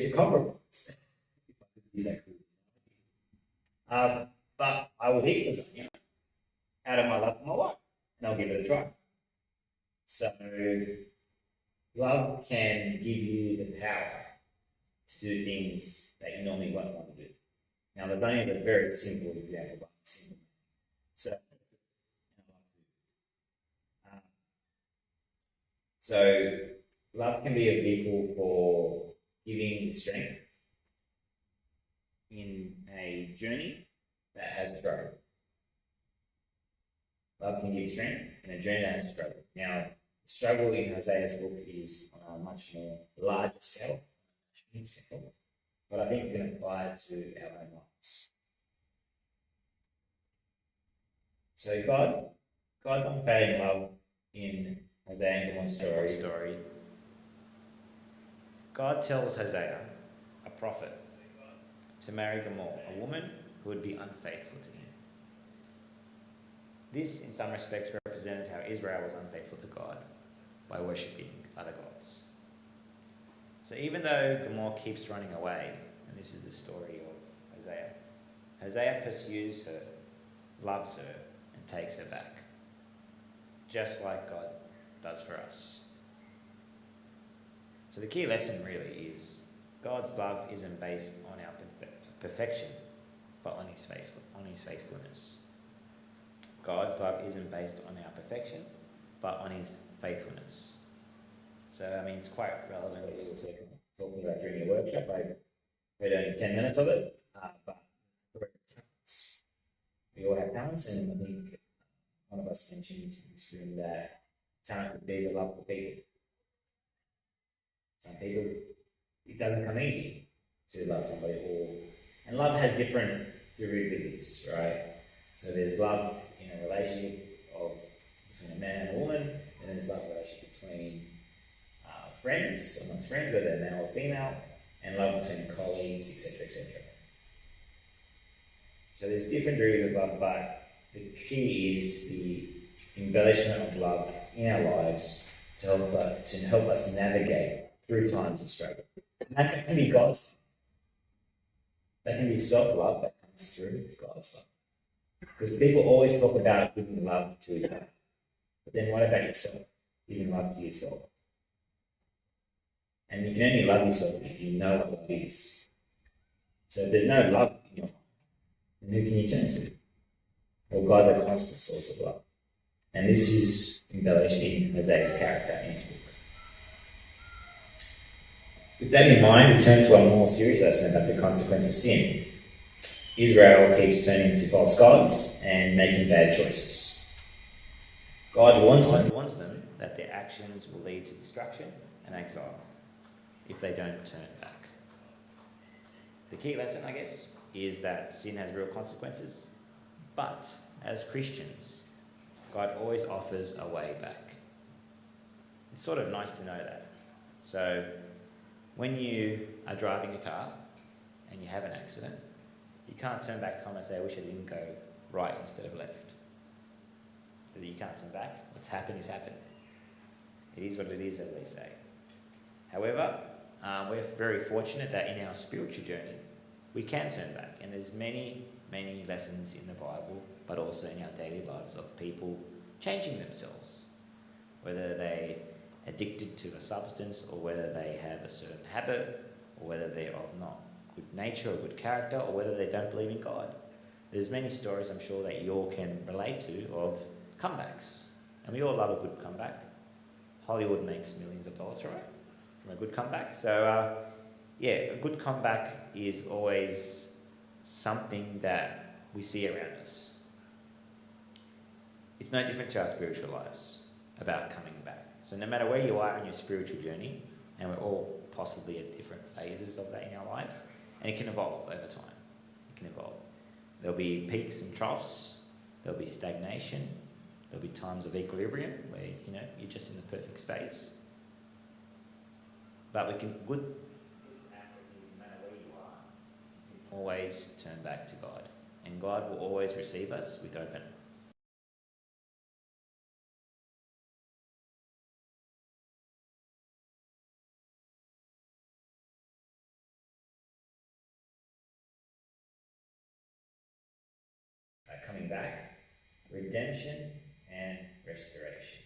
reach a compromise. Exactly. But I will eat lasagna out of my love for my wife, and I'll give it a try. So, love can give you the power to do things that you normally won't want to do. Now, lasagna is a very simple example, but simple. So, um, so love can be a vehicle for giving strength in a journey that has struggle. Love can give strength in a journey that has struggle. Now, the struggle in Hosea's book is on a much more larger scale, but I think we can apply it to our own lives. So God's unfailing love in Hosea and Gomer's story. God tells Hosea, a prophet, to marry Gomer, a woman who would be unfaithful to him. This, in some respects, represented how Israel was unfaithful to God by worshipping other gods. So even though Gomer keeps running away, and this is the story of Hosea, Hosea pursues her, loves her, and takes her back, just like God does for us. So the key lesson really is God's love isn't based on our perfection, but on his faithfulness. God's love isn't based on our perfection, but on his faithfulness. So, I mean, it's quite relevant to what you were talking about during your workshop. I read only 10 minutes of it, but it's talents. We all have talents, and I think one of us mentioned in this room that talent could be the love for people. Some people, it doesn't come easy to love somebody, and love has different derivatives, right? So there's love in a relationship between a man and a woman, and there's love relationship between amongst friends, whether they're male or female, and love between colleagues, etc., etc. So there's different derivatives of love, but the key is the embellishment of love in our lives to help us navigate through times of struggle. And that can be God's love. That can be self-love that comes through God's love. Because people always talk about giving love to each other. But then what about yourself? Giving love to yourself. And you can only love yourself if you know what love is. So if there's no love in your life, then who can you turn to? Well, God's a constant source of love. And this is embellished in Hosea's character in his book. With that in mind, we turn to a more serious lesson about the consequence of sin. Israel keeps turning to false gods and making bad choices. God warns them that their actions will lead to destruction and exile if they don't turn back. The key lesson, I guess, is that sin has real consequences, but as Christians, God always offers a way back. It's sort of nice to know that. So, when you are driving a car and you have an accident, you can't turn back time and say, I wish I didn't go right instead of left. Because you can't turn back. What's happened is happened. It is what it is, as they say. However, we're very fortunate that in our spiritual journey, we can turn back. And there's many, many lessons in the Bible, but also in our daily lives of people changing themselves. Whether they're addicted to a substance, or whether they have a certain habit, or whether they're of not good nature or good character, or whether they don't believe in God. There's many stories I'm sure that you all can relate to of comebacks. And we all love a good comeback. Hollywood makes millions of dollars, right? From a good comeback. So, a good comeback is always something that we see around us. It's no different to our spiritual lives about coming back. So no matter where you are in your spiritual journey, and we're all possibly at different phases of that in our lives, and it can evolve over time. It can evolve. There'll be peaks and troughs. There'll be stagnation. There'll be times of equilibrium where you're just in the perfect space. But no matter where you are, you can always turn back to God, and God will always receive us with open back, redemption and restoration.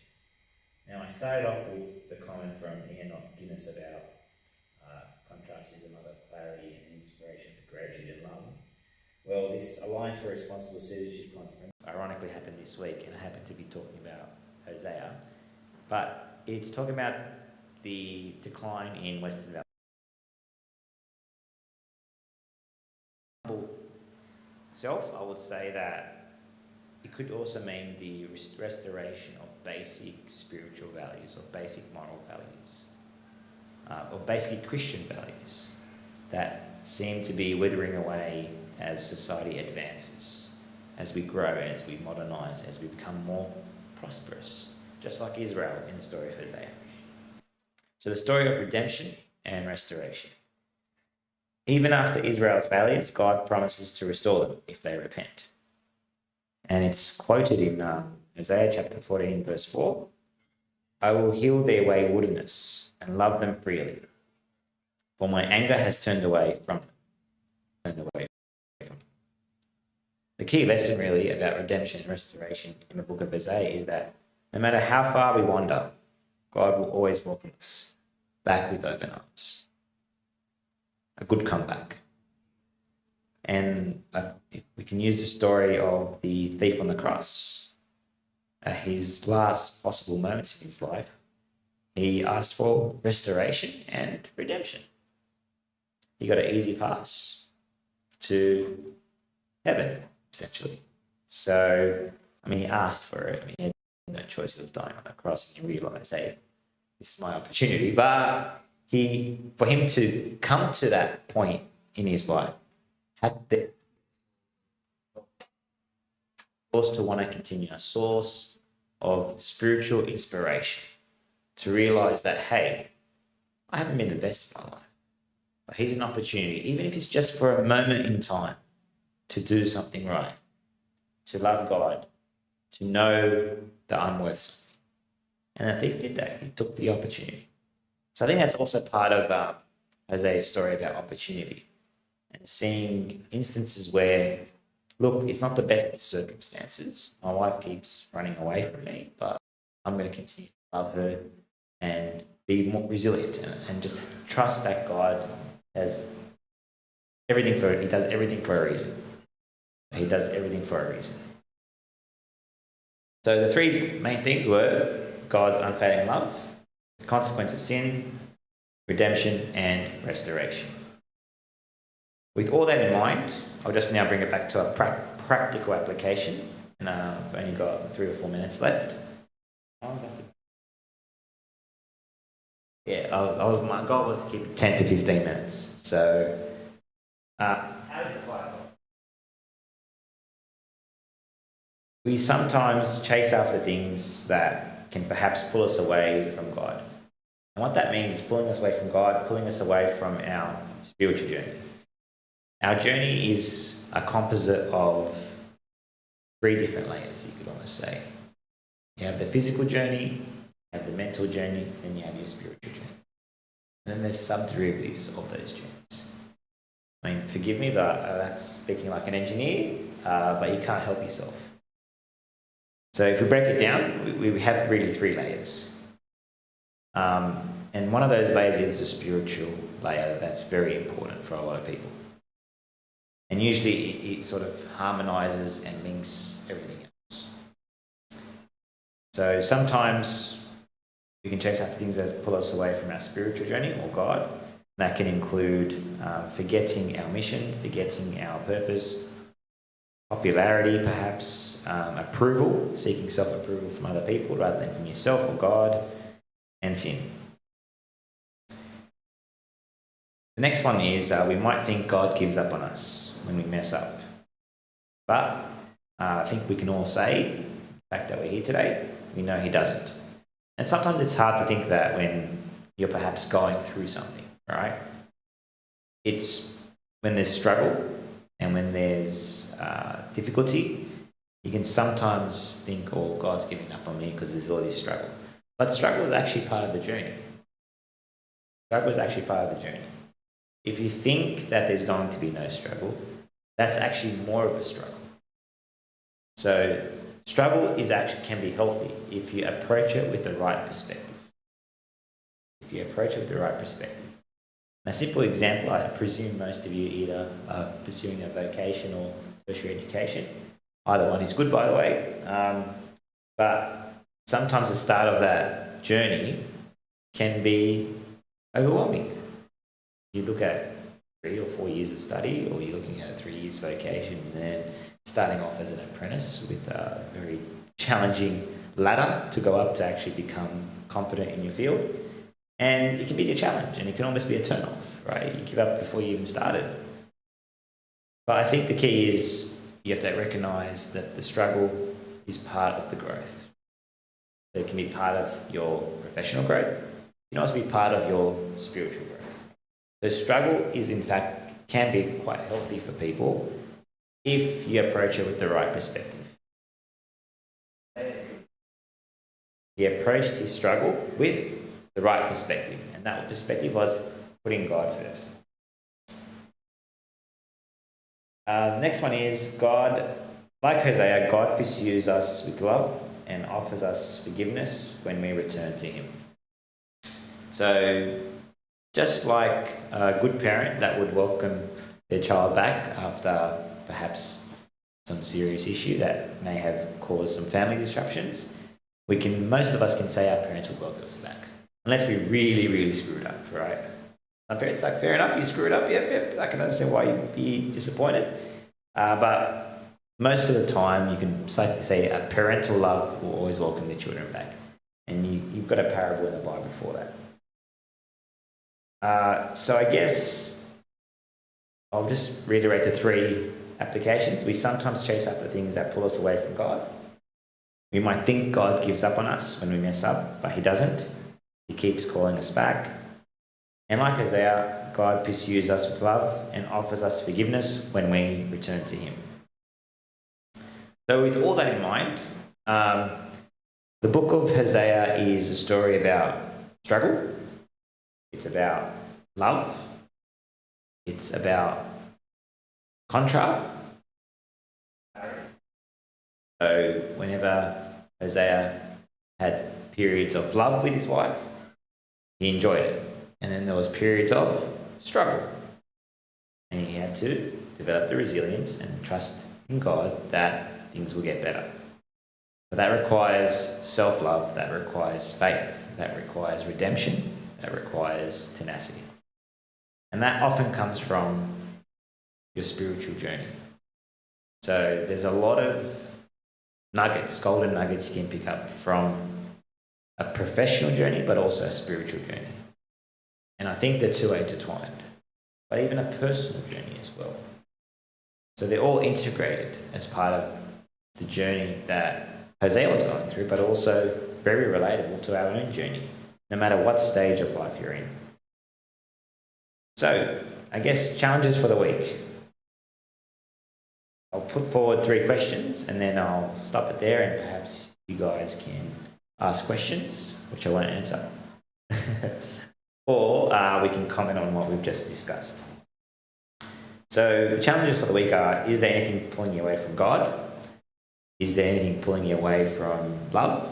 Now, I started off with the comment from Enoch Guinness about contrastism of clarity and inspiration for gratitude and love. Well, this Alliance for Responsible Citizenship conference ironically happened this week, and I happened to be talking about Hosea, but it's talking about the decline in Western values. Self, I would say that it could also mean the restoration of basic spiritual values, of basic moral values, of basic Christian values that seem to be withering away as society advances, as we grow, as we modernise, as we become more prosperous, just like Israel in the story of Hosea. So the story of redemption and restoration. Even after Israel's failures, God promises to restore them if they repent. And it's quoted in Hosea chapter 14, verse 4. I will heal their waywardness and love them freely, for my anger has turned away from them. The key lesson really about redemption and restoration in the book of Hosea is that no matter how far we wander, God will always welcome us back with open arms. A good comeback. And if we can use the story of the thief on the cross, his last possible moments in his life, he asked for restoration and redemption. He got an easy pass to heaven, essentially. So, he asked for it. He had no choice. He was dying on the cross, and he realised, hey, this is my opportunity. But for him to come to that point in his life, had the source to want to continue, a source of spiritual inspiration, to realise that, hey, I haven't been the best in my life, but here's an opportunity, even if it's just for a moment in time, to do something right, to love God, to know that I'm worth something. And I think he did that. He took the opportunity. So I think that's also part of Hosea's story about opportunity and seeing instances where, look, it's not the best of circumstances. My wife keeps running away from me, but I'm going to continue to love her and be more resilient and just trust that God has everything for it. He does everything for a reason. He does everything for a reason. So the three main things were God's unfailing love, the consequence of sin, redemption, and restoration. With all that in mind, I'll just now bring it back to a practical application, and I've only got 3 or 4 minutes left. My goal was to keep it 10 to 15 minutes. So, how does it apply? We sometimes chase after things that can perhaps pull us away from God. And what that means is pulling us away from God, pulling us away from our spiritual journey. Our journey is a composite of 3 different layers, you could almost say. You have the physical journey, you have the mental journey, and you have your spiritual journey. And then there's sub-derivatives of those journeys. Forgive me, but that's speaking like an engineer, but you can't help yourself. So if we break it down, we have really 3 layers. And one of those layers is the spiritual layer. That's very important for a lot of people. And usually it sort of harmonises and links everything else. So sometimes we can chase after things that pull us away from our spiritual journey or God. That can include forgetting our mission, forgetting our purpose, popularity perhaps, approval, seeking self-approval from other people rather than from yourself or God, and sin. The next one is we might think God gives up on us when we mess up. But I think we can all say, the fact that we're here today, we know he doesn't. And sometimes it's hard to think that when you're perhaps going through something, right? It's when there's struggle and when there's difficulty, you can sometimes think, oh, God's giving up on me because there's all this struggle. But struggle is actually part of the journey. Struggle is actually part of the journey. If you think that there's going to be no struggle, that's actually more of a struggle. So struggle can be healthy if you approach it with the right perspective. If you approach it with the right perspective. A simple example, I presume most of you either are pursuing a vocation or tertiary education. Either one is good, by the way. But sometimes the start of that journey can be overwhelming. You look at 3 or 4 years of study, or you're looking at 3 years vocation, and then starting off as an apprentice with a very challenging ladder to go up to actually become competent in your field. And it can be a challenge, and it can almost be a turn-off, right? You give up before you even started. But I think the key is you have to recognise that the struggle is part of the growth. So it can be part of your professional growth. It can also be part of your spiritual growth. So struggle is, in fact, can be quite healthy for people if you approach it with the right perspective. He approached his struggle with the right perspective, and that perspective was putting God first. Next one is God, like Hosea, God pursues us with love and offers us forgiveness when we return to him. So just like a good parent that would welcome their child back after perhaps some serious issue that may have caused some family disruptions, most of us can say our parents would welcome us back. Unless we really, really screwed up, right? Some parents are like, fair enough, you screwed up, yep, I can understand why you'd be disappointed. But most of the time, you can safely say a parental love will always welcome their children back. And you've got a parable in the Bible for that. So I guess I'll just reiterate the 3 applications. We sometimes chase after things that pull us away from God. We might think God gives up on us when we mess up, but he doesn't. He keeps calling us back. And like Hosea, God pursues us with love and offers us forgiveness when we return to him. So with all that in mind, the book of Hosea is a story about struggle. It's about love. It's about contrast. So whenever Hosea had periods of love with his wife, he enjoyed it. And then there was periods of struggle. And he had to develop the resilience and trust in God that things will get better. But that requires self-love, that requires faith, that requires redemption, that requires tenacity. And that often comes from your spiritual journey. So there's a lot of nuggets, golden nuggets you can pick up from a professional journey, but also a spiritual journey. And I think the 2 are intertwined, but even a personal journey as well. So they're all integrated as part of the journey that Hosea was going through, but also very relatable to our own journey, no matter what stage of life you're in. So, I guess challenges for the week. I'll put forward 3 questions and then I'll stop it there, and perhaps you guys can ask questions, which I won't answer. Or we can comment on what we've just discussed. So the challenges for the week are, is there anything pulling you away from God? Is there anything pulling you away from love?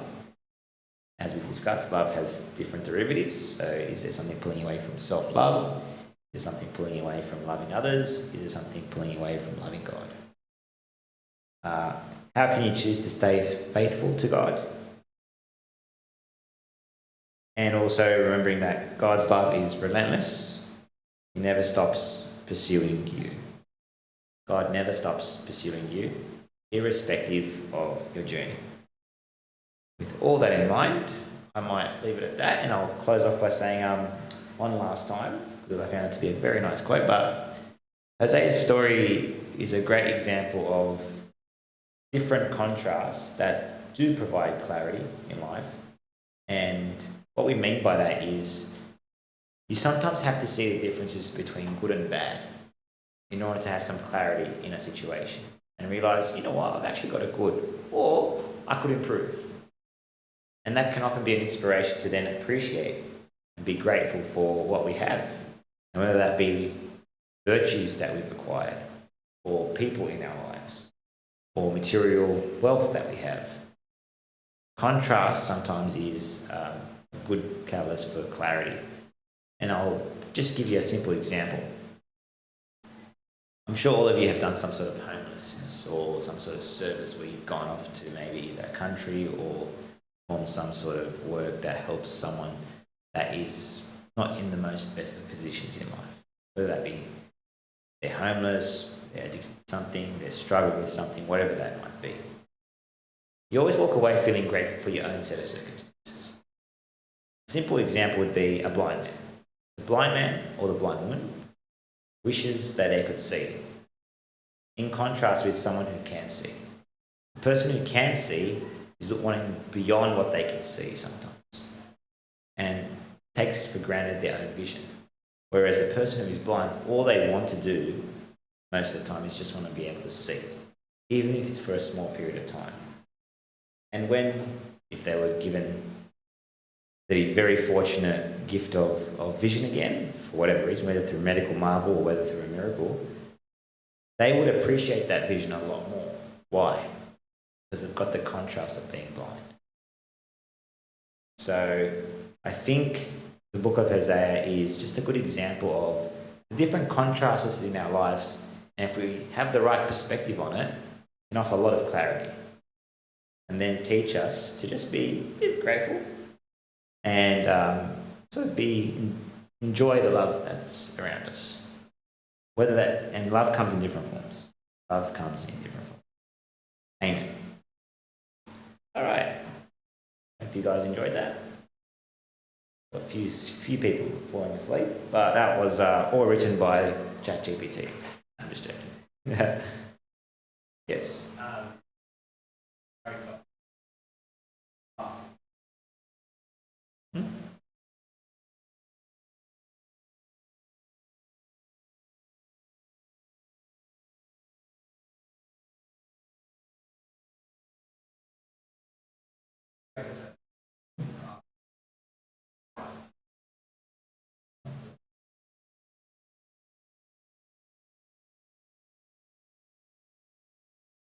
As we discussed, love has different derivatives. So is there something pulling you away from self-love? Is there something pulling you away from loving others? Is there something pulling you away from loving God? How can you choose to stay faithful to God? And also remembering that God's love is relentless. He never stops pursuing you. God never stops pursuing you, irrespective of your journey. With all that in mind, I might leave it at that, and I'll close off by saying one last time, because I found it to be a very nice quote, but Hosea's story is a great example of different contrasts that do provide clarity in life. And what we mean by that is you sometimes have to see the differences between good and bad in order to have some clarity in a situation and realize, you know what, I've actually got a good, or I could improve. And that can often be an inspiration to then appreciate and be grateful for what we have, and whether that be virtues that we've acquired or people in our lives. or material wealth that we have. Contrast sometimes is a good catalyst for clarity. And I'll just give you a simple example. I'm sure all of you have done some sort of homelessness or some sort of service where you've gone off to maybe that country or on some sort of work that helps someone that is not in the most best of positions in life. Whether that be they're homeless, they're addicted to something, they're struggling with something, whatever that might be. You always walk away feeling grateful for your own set of circumstances. A simple example would be a blind man. The blind man or the blind woman wishes that they could see, in contrast with someone who can see. The person who can see is wanting beyond what they can see sometimes and takes for granted their own vision. Whereas the person who is blind, all they want to do most of the time is just want to be able to see, even if it's for a small period of time. And if they were given the very fortunate gift of vision again, for whatever reason, whether through medical marvel or whether through a miracle, they would appreciate that vision a lot more. Why? Because they've got the contrast of being blind. So I think the book of Hosea is just a good example of the different contrasts in our lives, and if we have the right perspective on it, it can offer a lot of clarity. And then teach us to just be a bit grateful and sort of enjoy the love that's around us. And love comes in different forms. Love comes in different forms. Amen. All right. Hope you guys enjoyed that. A few people falling asleep, but that was all written by ChatGPT. I'm just joking. Yes.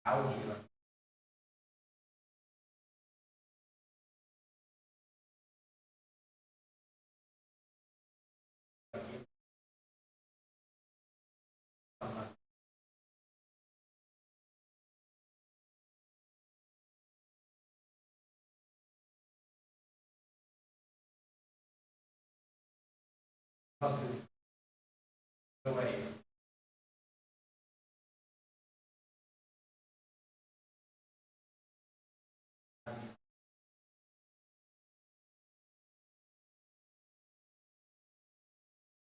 How would you the way?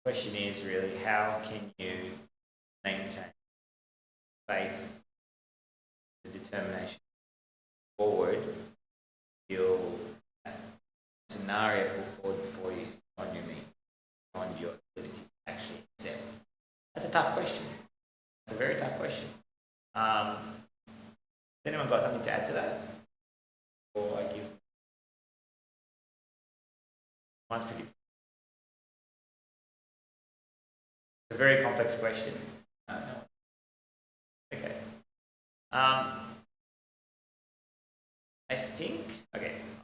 The question is really, how can you maintain faith, the determination forward, feel that scenario put forward before you is beyond your means, beyond your ability to actually accept? That's a tough question. It's a very tough question. Has anyone got something to add to that? Or I give mine's pretty. It's a very complex question. No. Okay. I think,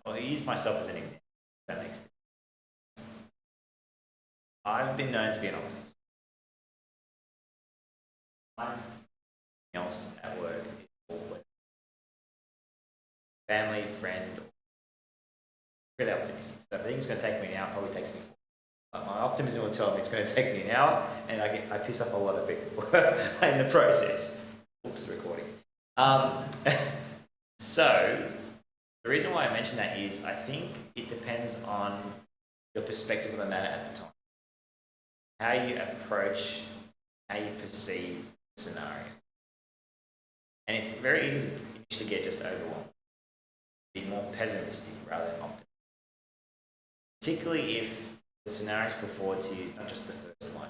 I'll use myself as an example. That makes sense. I've been known to be an optimist. Something else at work is always family, friend, really optimistic. So if I think it's going to take me an hour, it probably takes me 4. But my optimism will tell me it's going to take me an hour, and I piss off a lot of people in the process. Oops, recording. So the reason why I mention that is I think it depends on your perspective of the matter at the time, how you approach, how you perceive the scenario. And it's very easy to get just overwhelmed, be more pessimistic rather than optimistic. Particularly if the scenario is put forward to you is not just the first one,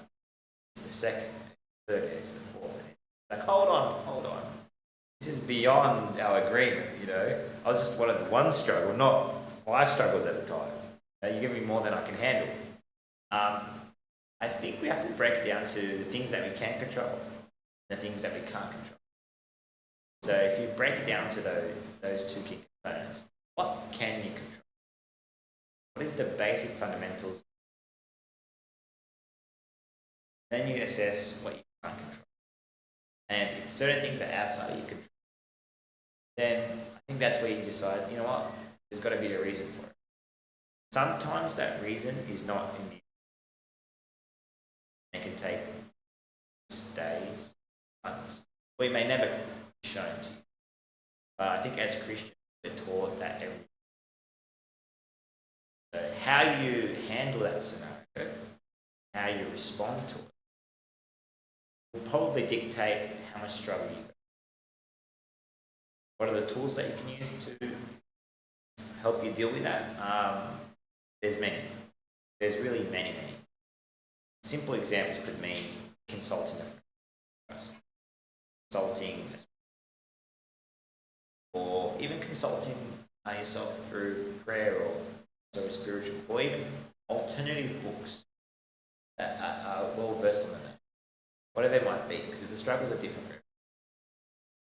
it's the second, the third, it's the fourth. It's like, hold on. This is beyond our agreement, I was just one struggle, not 5 struggles at a time. You give me more than I can handle. I think we have to break it down to the things that we can control, the things that we can't control. So if you break it down to those two key components, what can you control? What is the basic fundamentals? Then you assess what you can't control. And if certain things are outside of your control, then I think that's where you decide, you know what, there's got to be a reason for it. Sometimes that reason is not in you. It can take days, months, or it may never be shown to you. But I think as Christians, we're taught that every. So how you handle that scenario, how you respond to it, will probably dictate how much struggle you go. What are the tools that you can use to help you deal with that? There's many. There's really many. Simple examples could mean consulting a friend, consulting, or even consulting yourself through prayer or spiritual, or even alternative books that are well versed on the matter, whatever it might be, because the struggles are different for everyone.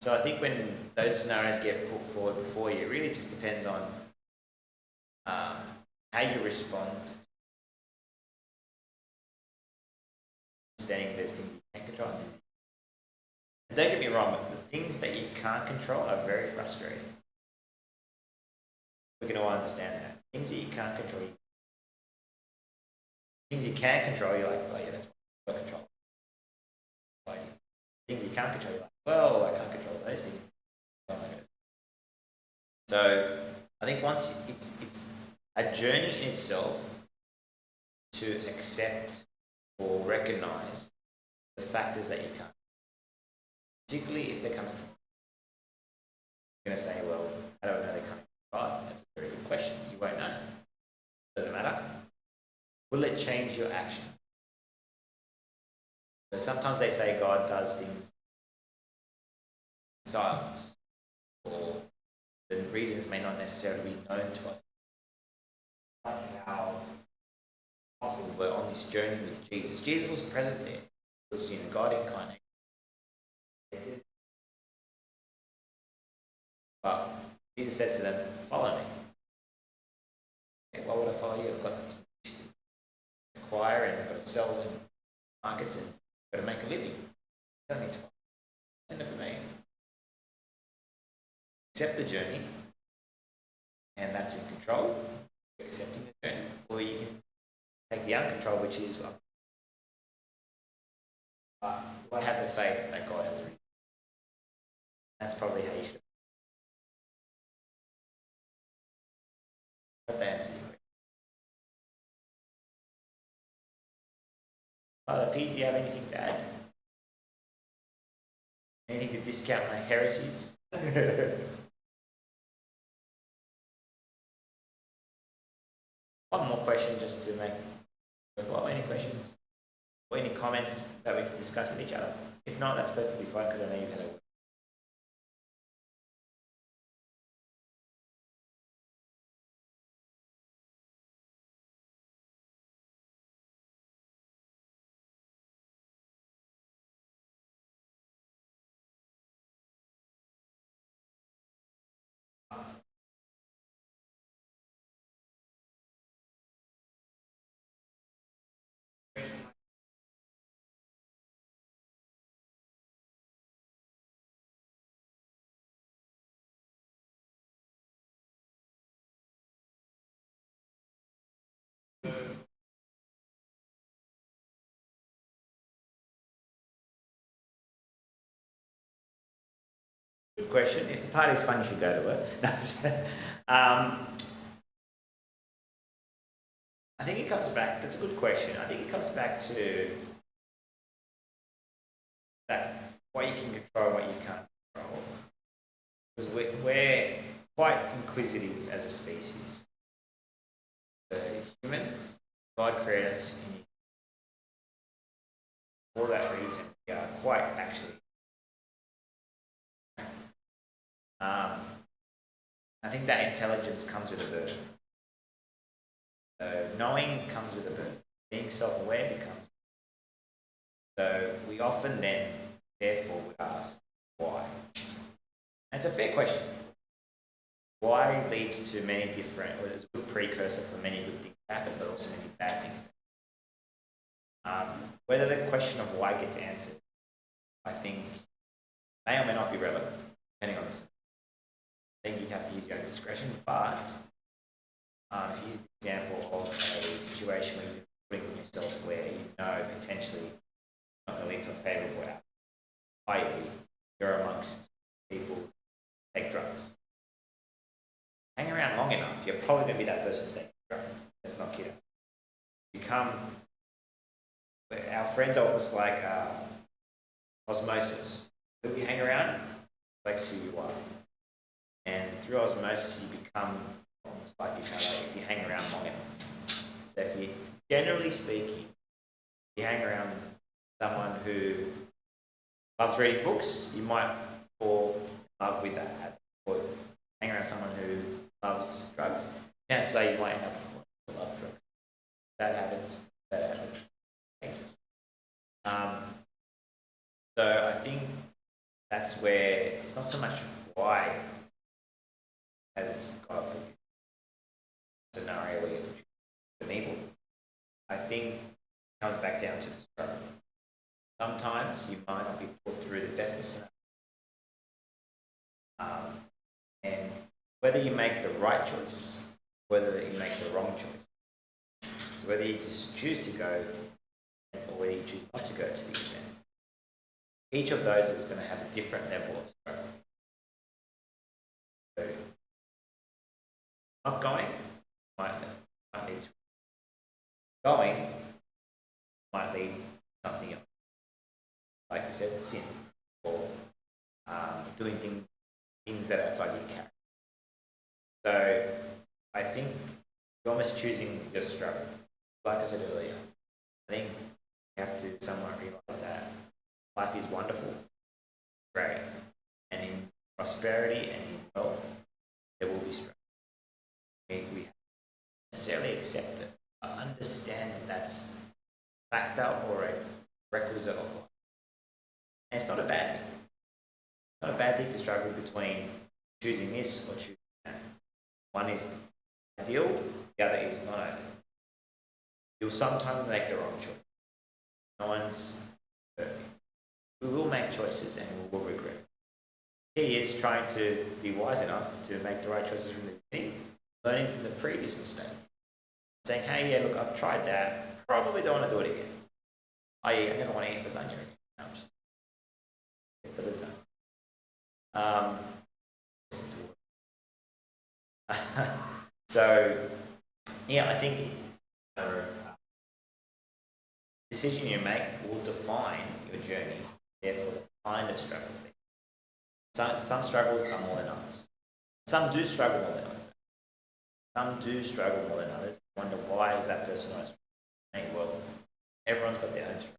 So I think when those scenarios get put forward before you, it really just depends on how you respond. Understanding there's things you can control and things. And don't get me wrong, but the things that you can't control are very frustrating. We can all understand that. Things that you can't control, things you can control, you're like, oh yeah, that's what I control. Like, things you can't control, you're like, well, I can't control those things. So I think once it's a journey in itself to accept or recognize the factors that you can't, particularly if they're coming from. You're going to say, well, how do I know they're coming from God? That's a very good question. You won't know. Does it matter? Will it change your action? So sometimes they say God does things in silence, or the reasons may not necessarily be known to us. Like how apostles were on this journey with Jesus. Jesus was present there. It was, God incarnate. But Jesus said to them, follow me. Okay, why would I follow you? I've got some things to acquire, and I've got to sell in markets, and I've got to make a living. Tell me it's fine. Send it for me. Accept the journey, and that's in control. Accepting the journey. Or you can take the uncontrol, which is, well, I have the faith that God has a reason. That's probably how you should. Hope that answers your question. Father Pete, do you have anything to add? Anything to discount my heresies? One more question just to make worthwhile. Any questions or any comments that we can discuss with each other? If not, that's perfectly fine, because I know you've had a word. Good question. If the party's fun, you should go to it. I think it comes back, that's a good question. I think it comes back to that, what you can control, what you can't control. Because we're quite inquisitive as a species. So humans, God created us for that reason. We are quite actually. I think that intelligence comes with a burden. So knowing comes with a burden. Being self-aware becomes. So we often then, therefore, would ask, why? And it's a fair question. Why leads to many different, or is a good precursor for many good things to happen, but also many bad things. Whether the question of why gets answered, I think, may or may not be relevant, depending on this. I think you'd have to use your own discretion, but if you use the example of a situation where you're putting yourself where you know potentially not going to lead to a favourable outcome, i.e., you're amongst people who take drugs. Hang around long enough, you're probably going to be that person who's taking drugs. Let's not kid us. Become, our friends are almost like osmosis. Who you hang around reflects who you are. And through osmosis, you become almost like each other if you hang around long enough. So if you, generally speaking, you hang around someone who loves reading books, you might fall in love with that habit. Or hang around someone who loves drugs, you can't say you might end up with love drugs. Bad habits, dangerous. So I think that's where it's not so much why has got up with this scenario where you have to choose good and evil. I think it comes back down to the struggle. Sometimes you might not be put through the best of scenarios. And whether you make the right choice, whether you make the wrong choice, so whether you just choose to go or whether you choose not to go to the event, each of those is going to have a different level of struggle. So, not going might lead to going might lead to something else. Like I said, sin or doing things that are outside your character. So I think you're almost choosing your struggle. Like I said earlier, I think you have to somewhat realise that life is wonderful, great, and in prosperity and in wealth, there will be struggle. We have to necessarily accept it, but understand that that's a factor or a requisite of life. And it's not a bad thing. It's not a bad thing to struggle between choosing this or choosing that. One is ideal, the other is not ideal. You'll sometimes make the wrong choice. No one's perfect. We will make choices and we will regret. The key is trying to be wise enough to make the right choices from the beginning, learning from the previous mistake. Saying, hey, yeah, look, I've tried that. Probably don't want to do it again. I never want to eat lasagna again. No, I'm just for lasagna. So, yeah, I think it's a decision you make will define your journey, therefore the kind of struggles. Some struggles are more than others. Some do struggle more than others. Some do struggle more than others. Wonder why is that person not struggling? Well, everyone's got their own struggle.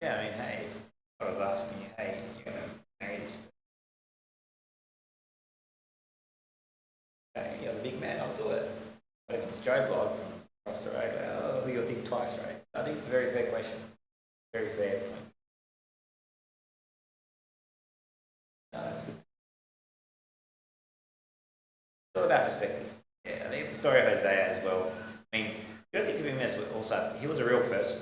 Yeah, I mean, hey, if I was asking you, hey, you're going to marry this person, okay, you're the big man, I'll do it. But if it's Joe Blog from across the road, well, you'll think twice, right? I think it's a very fair question. Very fair point. No, that's good. It's all about perspective. Yeah, I think the story of Hosea as well. I mean, you got to think of him as also, he was a real person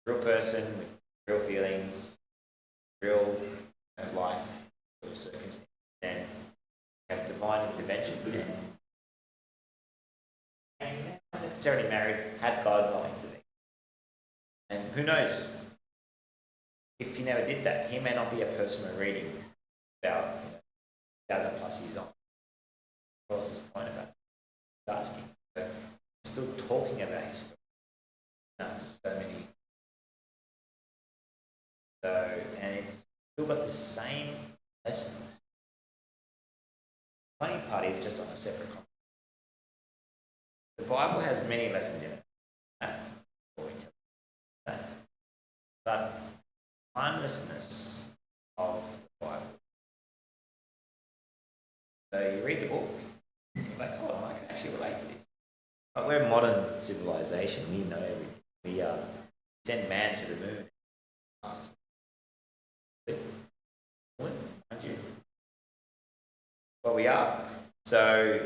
with real feelings, real life sort of circumstance, and have divine intervention. And not necessarily married, had God going to them. And who knows, if he never did that, he may not be a person we're reading about 1,000 plus years on. What was his point about asking? But still talking about his story after so many. So, and it's still got the same lessons. The funny part is just on a separate context. The Bible has many lessons in it. But timelessness of the Bible. So you read the book, and you're like, oh, I can actually relate to this. But we're a modern civilization. We know everything. We send man to the moon. Mind you. Well, we are. So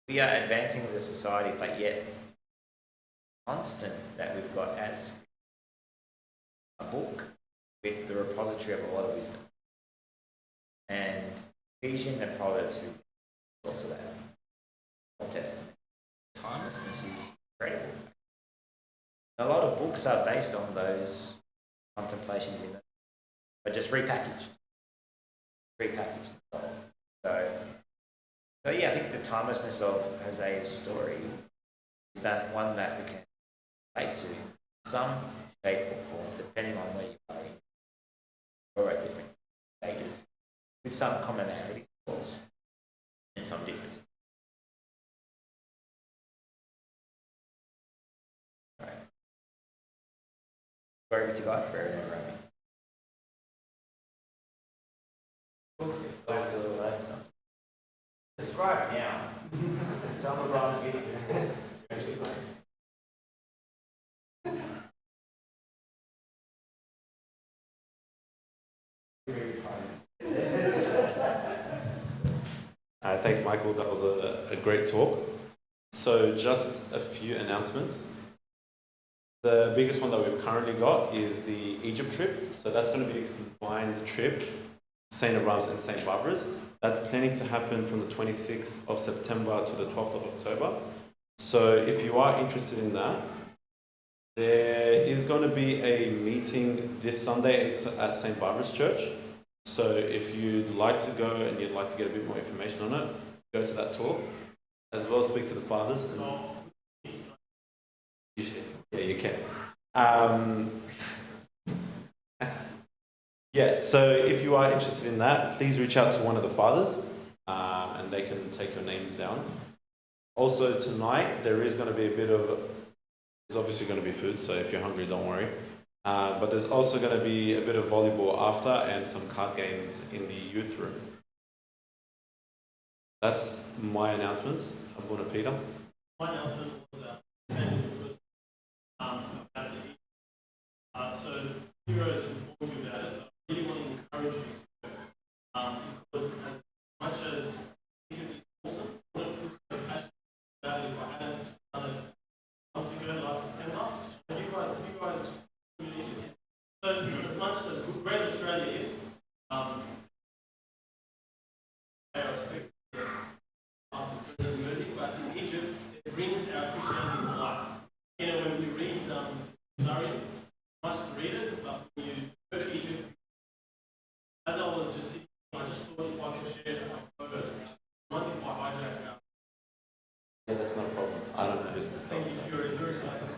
we are advancing as a society, but yet constant that we've got as a book with the repository of a lot of wisdom. And Ephesians and Proverbs, for example, also that Old Testament. Timelessness is incredible. And a lot of books are based on those contemplations in it, but just repackaged. So yeah, I think the timelessness of Hosea's story is that one that we can relate to in some shape or form, depending on where you are in, or at different stages, with some commonalities, of course, and some differences. Right. Glory be to God forever and ever. Amen. It's right now. Tell me about it. Thanks, Michael. That was a great talk. So just a few announcements. The biggest one that we've currently got is the Egypt trip. So that's going to be a combined trip, St. Abrams and St. Barbara's. That's planning to happen from the 26th of September to the 12th of October. So if you are interested in that, there is going to be a meeting this Sunday at St. Barbara's Church. So if you'd like to go and you'd like to get a bit more information on it, go to that talk, as well as speak to the fathers. And yeah, you can. Yeah, so if you are interested in that, please reach out to one of the fathers and they can take your names down. Also tonight, there is going to be there's obviously going to be food, so if you're hungry, don't worry. But there's also going to be a bit of volleyball after and some card games in the youth room. That's my announcements. I'm going to Peter. My announcement was about the so Heroes informed you about it. I really want to encourage you to because as much as I think it's awesome, I wouldn't feel so passionate about it if I hadn't done it months ago, last September. And you guys really need to. So as much as whereas Australia is, they are expected to ask the president, but in Egypt, it brings our Christianity to life. You know, when we read sorry, much to read it, but when you go to Egypt, as I was just sitting, I just thought if I could share some photos, one if I hijack Yeah, that's no problem. I don't know who's the Thank you, you're excited.